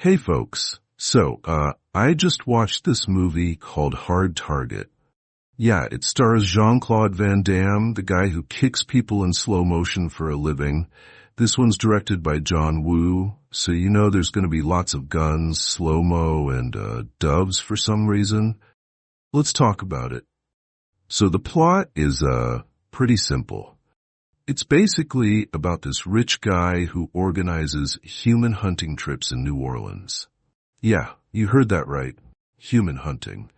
Hey folks, I just watched this movie called Hard Target. Yeah, it stars Jean-Claude Van Damme, the guy who kicks people in slow motion for a living. This one's directed by John Woo, so you know there's gonna be lots of guns, slow-mo, and doves for some reason. Let's talk about it. So the plot is pretty simple. It's basically about this rich guy who organizes human hunting trips in New Orleans. Yeah, you heard that right. Human hunting.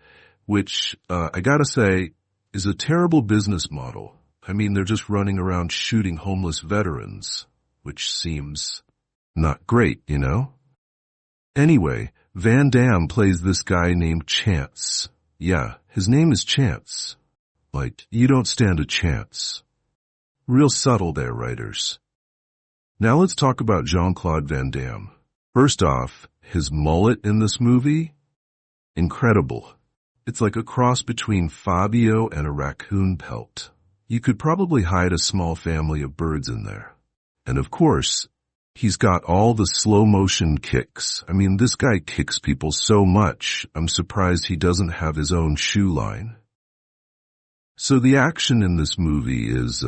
Which, I gotta say, is a terrible business model. I mean, they're just running around shooting homeless veterans, which seems not great, you know? Anyway, Van Damme plays this guy named Chance. Yeah, his name is Chance. Like, you don't stand a chance. Real subtle there, writers. Now let's talk about Jean-Claude Van Damme. First off, his mullet in this movie? Incredible. It's like a cross between Fabio and a raccoon pelt. You could probably hide a small family of birds in there. And of course, he's got all the slow motion kicks. I mean, this guy kicks people so much, I'm surprised he doesn't have his own shoe line. So the action in this movie is,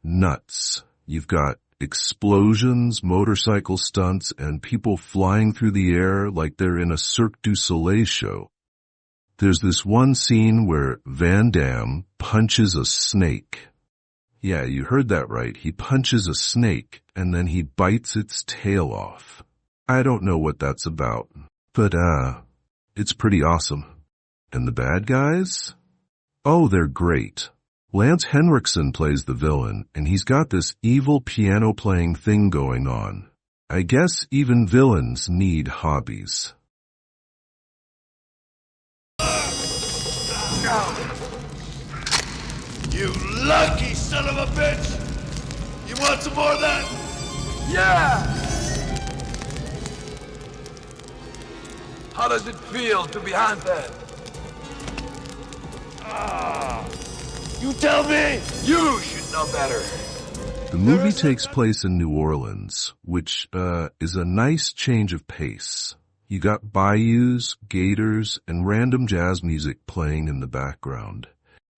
nuts. You've got explosions, motorcycle stunts, and people flying through the air like they're in a Cirque du Soleil show. There's this one scene where Van Damme punches a snake. Yeah, you heard that right. He punches a snake, and then he bites its tail off. I don't know what that's about, but, it's pretty awesome. And the bad guys? Oh, they're great. Lance Henriksen plays the villain, and he's got this evil piano-playing thing going on. I guess even villains need hobbies. You lucky son of a bitch! You want some more of that? Yeah! How does it feel to be hunted? You tell me! You should know better. The movie takes place in New Orleans, which, is a nice change of pace. You got bayous, gators, and random jazz music playing in the background.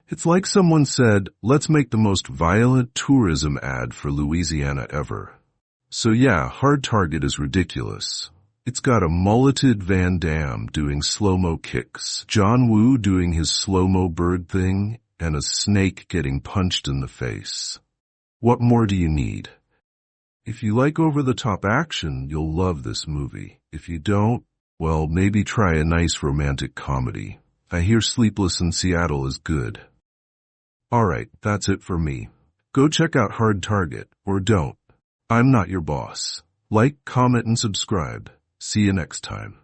It's like someone said, let's make the most violent tourism ad for Louisiana ever. So yeah, Hard Target is ridiculous. It's got a mulleted Van Damme doing slow-mo kicks, John Woo doing his slow-mo bird thing, and a snake getting punched in the face. What more do you need? If you like over-the-top action, you'll love this movie. If you don't, well, maybe try a nice romantic comedy. I hear Sleepless in Seattle is good. Alright, that's it for me. Go check out Hard Target, or don't. I'm not your boss. Like, comment, and subscribe. See you next time.